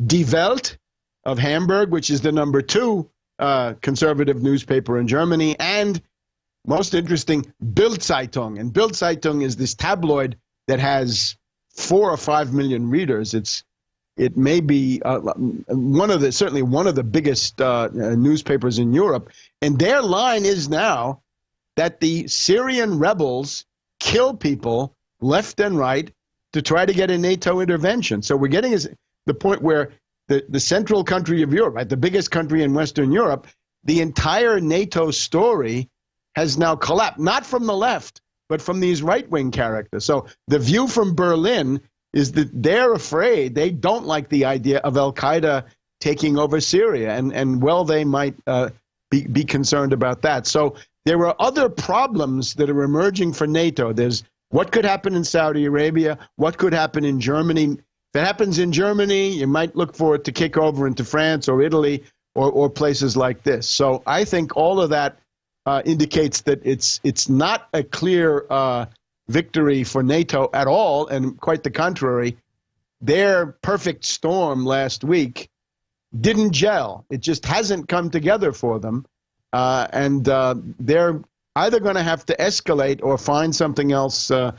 Die Welt of Hamburg, which is the number 2 conservative newspaper in Germany, and most interesting, Bild-Zeitung. And Bild-Zeitung is this tabloid that has 4 or 5 million readers. It may be certainly one of the biggest newspapers in Europe. And their line is now that the Syrian rebels kill people left and right to try to get a NATO intervention. So we're getting the point where the central country of Europe, right, the biggest country in Western Europe, the entire NATO story has now collapsed, not from the left, but from these right-wing characters. So the view from Berlin is that they're afraid, they don't like the idea of al-Qaeda taking over Syria, and they might be concerned about that. So there are other problems that are emerging for NATO. There's what could happen in Saudi Arabia, what could happen in Germany. If it happens in Germany, you might look for it to kick over into France or Italy or places like this. So I think all of that indicates that it's not a clear victory for NATO at all, and quite the contrary. Their perfect storm last week didn't gel. It just hasn't come together for them, and they're either going to have to escalate or find something else to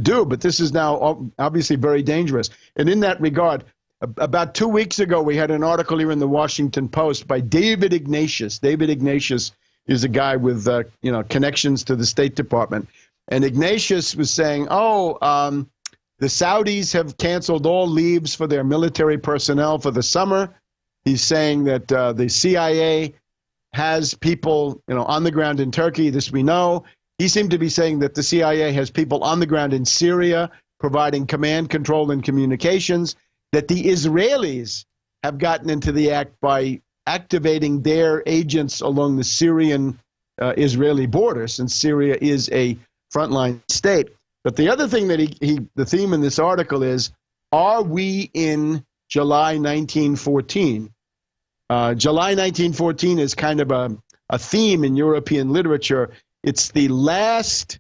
do. But this is now obviously very dangerous. And in that regard, about 2 weeks ago, we had an article here in the Washington Post by David Ignatius. David Ignatius is a guy with connections to the State Department. And Ignatius was saying, the Saudis have canceled all leaves for their military personnel for the summer. He's saying that the CIA has people on the ground in Turkey. This we know. He seemed to be saying that the CIA has people on the ground in Syria providing command, control, and communications, that the Israelis have gotten into the act by activating their agents along the Syrian-Israeli border, since Syria is a frontline state. But the other thing that the theme in this article is, are we in July 1914? July 1914 is kind of a theme in European literature. It's the last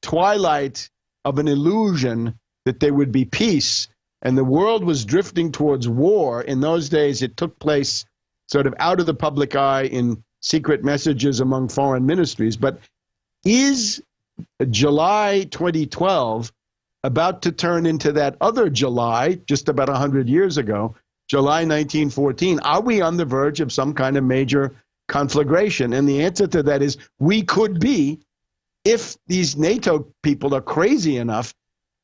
twilight of an illusion that there would be peace, and the world was drifting towards war. In those days, it took place sort of out of the public eye in secret messages among foreign ministries. But is July 2012 about to turn into that other July, just about 100 years ago, July 1914? Are we on the verge of some kind of major conflagration? And the answer to that is we could be, if these NATO people are crazy enough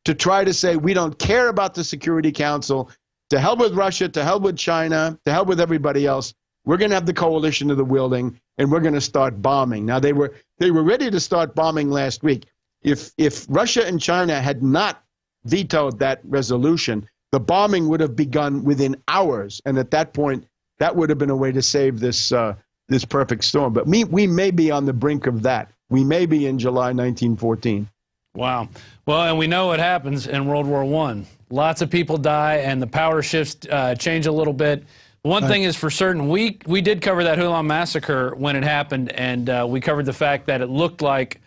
to try to say we don't care about the Security Council, to hell with Russia, to hell with China, to hell with everybody else. We're going to have the coalition of the willing, and we're going to start bombing. Now, they were ready to start bombing last week. If Russia and China had not vetoed that resolution, the bombing would have begun within hours, and at that point, that would have been a way to save this perfect storm. But we may be on the brink of that. We may be in July 1914. Wow. Well, and we know what happens in World War I. Lots of people die, and the power shifts change a little bit. One thing is for certain, we did cover that Hulam massacre when it happened, and we covered the fact that it looked like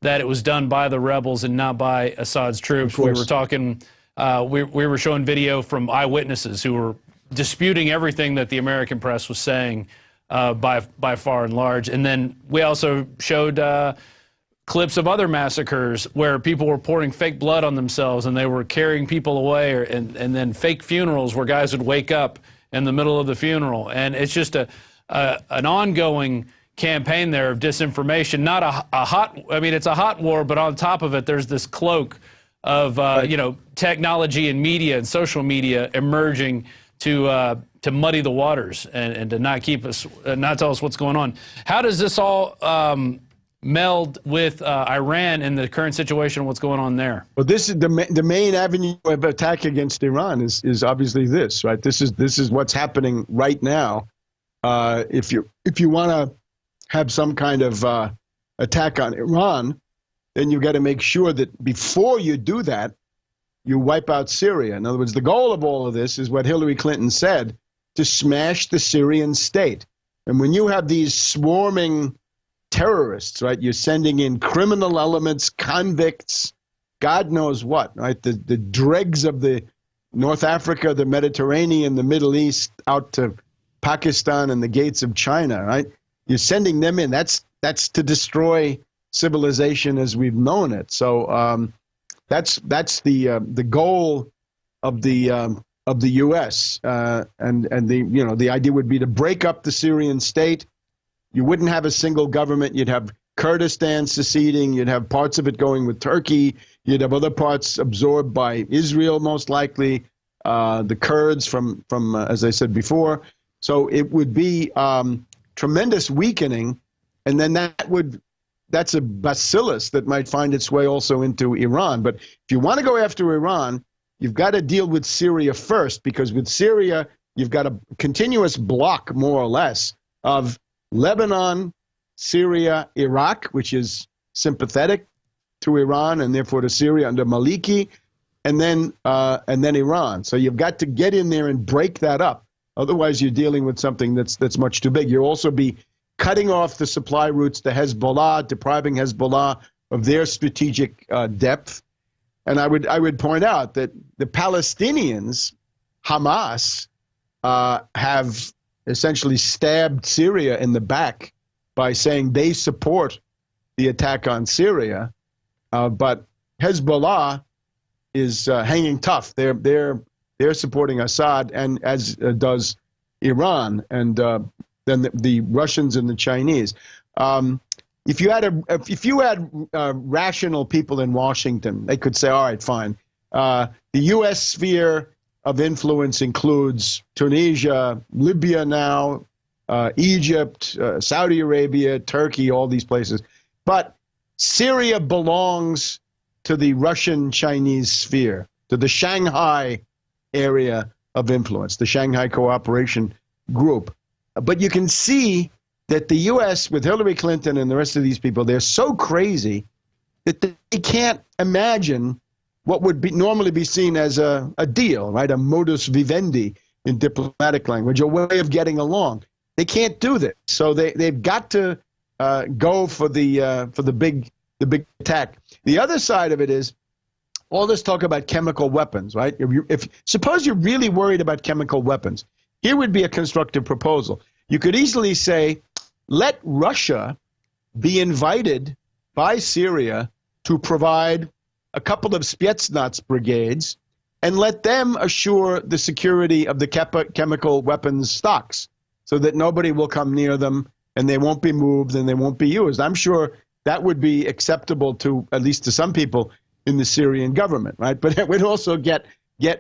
that it was done by the rebels and not by Assad's troops. We were talking, we were showing video from eyewitnesses who were disputing everything that the American press was saying by far and large. And then we also showed clips of other massacres where people were pouring fake blood on themselves and they were carrying people away, and then fake funerals where guys would wake up in the middle of the funeral. And it's just an ongoing campaign there of disinformation, not a hot, I mean, it's a hot war, but on top of it, there's this cloak of, technology and media and social media emerging to muddy the waters and to not keep us, not tell us what's going on. How does this all meld with Iran and the current situation, what's going on there? Well, this is the main avenue of attack against Iran is obviously this, right? This is what's happening right now. If you want to have some kind of attack on Iran, then you got to make sure that before you do that, you wipe out Syria. In other words, the goal of all of this is what Hillary Clinton said, to smash the Syrian state. And when you have these swarming terrorists, right, you're sending in criminal elements, convicts, God knows what, right, the dregs of the North Africa, the Mediterranean, the Middle East, out to Pakistan and the gates of China, right? You're sending them in. That's to destroy civilization as we've known it. So that's the goal of the U.S. And the idea would be to break up the Syrian state. You wouldn't have a single government. You'd have Kurdistan seceding. You'd have parts of it going with Turkey. You'd have other parts absorbed by Israel, most likely. The Kurds from as I said before. So it would be tremendous weakening, and then that's a bacillus that might find its way also into Iran. But if you want to go after Iran, you've got to deal with Syria first, because with Syria, you've got a continuous block, more or less, of Lebanon, Syria, Iraq, which is sympathetic to Iran and therefore to Syria under Maliki, and then Iran. So you've got to get in there and break that up. Otherwise, you're dealing with something that's much too big. You'll also be cutting off the supply routes to Hezbollah, depriving Hezbollah of their strategic depth. And I would point out that the Palestinians, Hamas, have essentially stabbed Syria in the back by saying they support the attack on Syria, but Hezbollah is hanging tough. They're supporting Assad, and as does Iran, and then the Russians and the Chinese. If you had rational people in Washington, they could say, all right, fine. The U.S. sphere of influence includes Tunisia, Libya now, Egypt, Saudi Arabia, Turkey, all these places. But Syria belongs to the Russian-Chinese sphere, to the Shanghai area of influence, the Shanghai Cooperation Group. But you can see that the U.S., with Hillary Clinton and the rest of these people, they're so crazy that they can't imagine what would normally be seen as a deal, right? A modus vivendi in diplomatic language, a way of getting along. They can't do this, so they've got to go for the big attack. The other side of it is all this talk about chemical weapons, right? Suppose you're really worried about chemical weapons, here would be a constructive proposal. You could easily say, let Russia be invited by Syria to provide a couple of Spetsnaz brigades and let them assure the security of the chemical weapons stocks so that nobody will come near them and they won't be moved and they won't be used. I'm sure that would be acceptable to, at least to some people in the Syrian government, right? But it would also get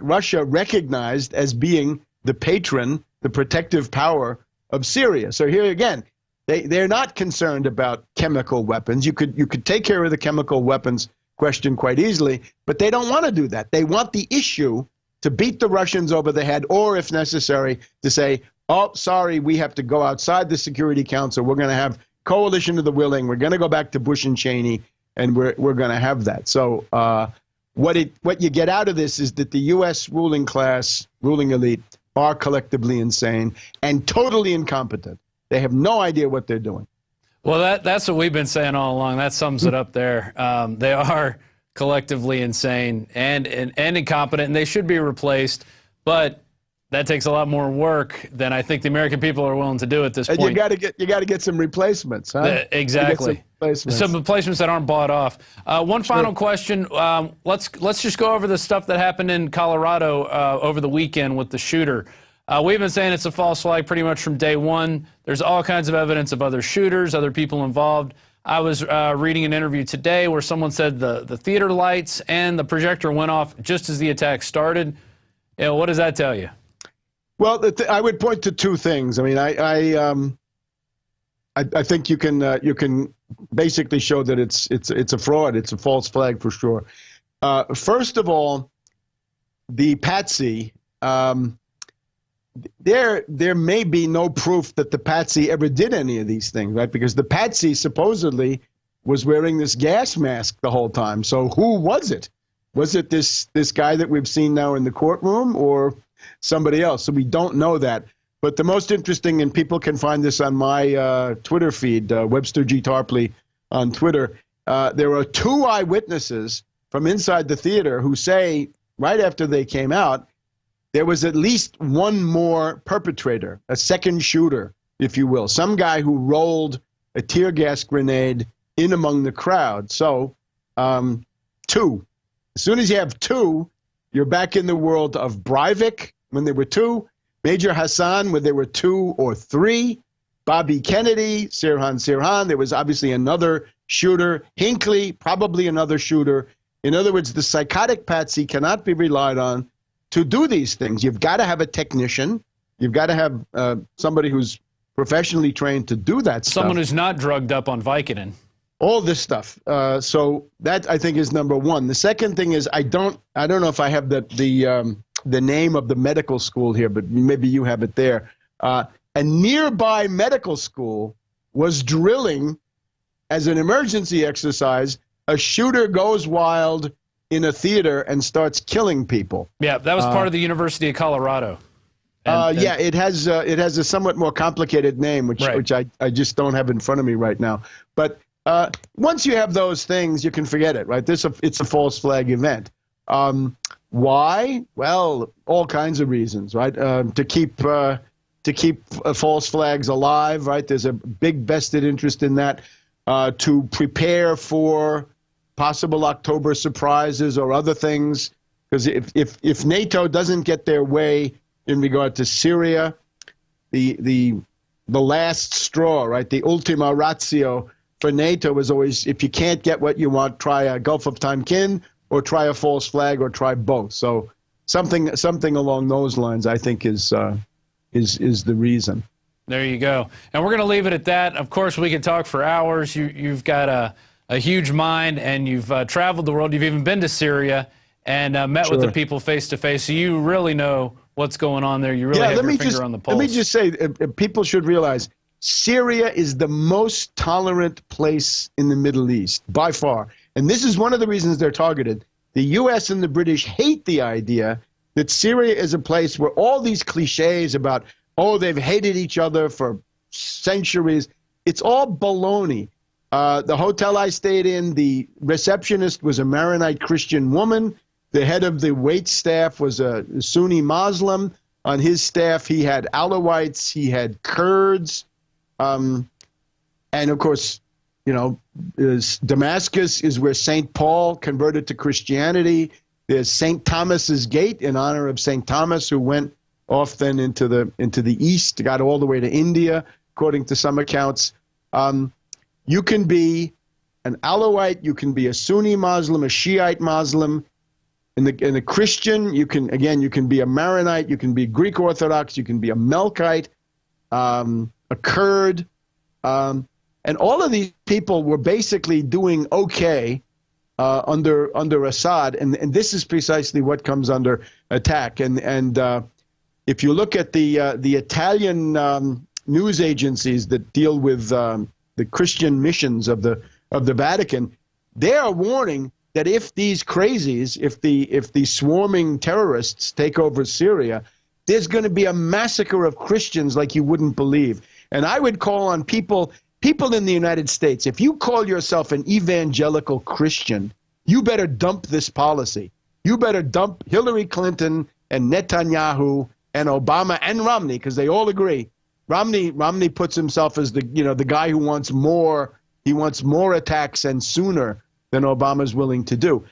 Russia recognized as being the patron, the protective power of Syria. So here again, they're not concerned about chemical weapons. You could take care of the chemical weapons question quite easily, but they don't want to do that. They want the issue to beat the Russians over the head, or if necessary, to say, oh, sorry, we have to go outside the Security Council. We're going to have coalition of the willing. We're going to go back to Bush and Cheney, and we're going to have that. So what you get out of this is that the U.S. ruling class, ruling elite, are collectively insane and totally incompetent. They have no idea what they're doing. Well, that's what we've been saying all along. That sums it up there. They are collectively insane and incompetent, and they should be replaced. But that takes a lot more work than I think the American people are willing to do at this point. You got to get some replacements, huh? Exactly. Some replacements that aren't bought off. One final question. Let's just go over the stuff that happened in Colorado over the weekend with the shooter. We've been saying it's a false flag pretty much from day one. There's all kinds of evidence of other shooters, other people involved. I was reading an interview today where someone said the theater lights and the projector went off just as the attack started. What does that tell you? Well, I would point to two things. I mean, I think you can basically show that it's a fraud. It's a false flag for sure. First of all, the patsy. There may be no proof that the patsy ever did any of these things, right? Because the patsy supposedly was wearing this gas mask the whole time. So who was it? Was it this guy that we've seen now in the courtroom, or somebody else? So we don't know that. But the most interesting, and people can find this on my Twitter feed, Webster G. Tarpley on Twitter, there are two eyewitnesses from inside the theater who say, right after they came out, there was at least one more perpetrator, a second shooter, if you will, some guy who rolled a tear gas grenade in among the crowd. So, two. As soon as you have two, you're back in the world of Breivik, when there were two, Major Hassan, when there were two or three, Bobby Kennedy, Sirhan, there was obviously another shooter, Hinckley, probably another shooter. In other words, the psychotic patsy cannot be relied on to do these things. You've got to have a technician. You've got to have somebody who's professionally trained to do that stuff. Someone who's not drugged up on Vicodin. All this stuff. So that, I think, is number one. The second thing is I don't know if I have the name of the medical school here, but maybe you have it there. A nearby medical school was drilling as an emergency exercise. A shooter goes wild in a theater and starts killing people. Yeah, that was part of the University of Colorado. Yeah, it has a somewhat more complicated name, which I just don't have in front of me right now. But once you have those things, you can forget it, right? It's a false flag event. Why? Well, all kinds of reasons, right? To keep false flags alive, right? There's a big vested interest in that. To prepare for possible October surprises or other things, because if NATO doesn't get their way in regard to Syria, the last straw, right? The ultima ratio for NATO is always, if you can't get what you want, try a Gulf of Tonkin or try a false flag or try both. So something along those lines, I think, is the reason. There you go. And we're going to leave it at that. Of course, we could talk for hours. You've got a huge mind, and you've traveled the world. You've even been to Syria and met with the people face to face. So you really know what's going on there. You really have your finger on the pulse. Let me just say, people should realize Syria is the most tolerant place in the Middle East, by far. And this is one of the reasons they're targeted. The U.S. and the British hate the idea that Syria is a place where all these cliches about, oh, they've hated each other for centuries. It's all baloney. The hotel I stayed in, the receptionist was a Maronite Christian woman. The head of the wait staff was a Sunni Muslim. On his staff, he had Alawites, he had Kurds. And, of course, you know, Damascus is where St. Paul converted to Christianity. There's St. Thomas's Gate in honor of St. Thomas, who went off then into the east, got all the way to India, according to some accounts. You can be an Alawite, you can be a Sunni Muslim, a Shiite Muslim. In the Christian, you can be a Maronite, you can be Greek Orthodox, you can be a Melkite, a Kurd. And all of these people were basically doing okay under Assad, and this is precisely what comes under attack. And if you look at the Italian news agencies that deal with the Christian missions of the Vatican, they are warning that if these crazies, if the swarming terrorists take over Syria, there's going to be a massacre of Christians like you wouldn't believe. And I would call on people in the United States, if you call yourself an evangelical Christian, you better dump this policy. You better dump Hillary Clinton and Netanyahu and Obama and Romney, because they all agree. Romney puts himself as the guy who wants more. He wants more attacks and sooner than Obama's willing to do.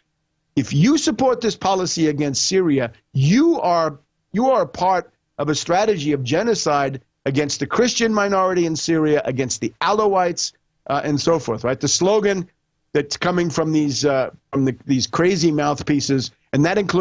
If you support this policy against Syria, you are a part of a strategy of genocide against the Christian minority in Syria, against the Alawites, and so forth. Right? The slogan that's coming from these crazy mouthpieces, and that includes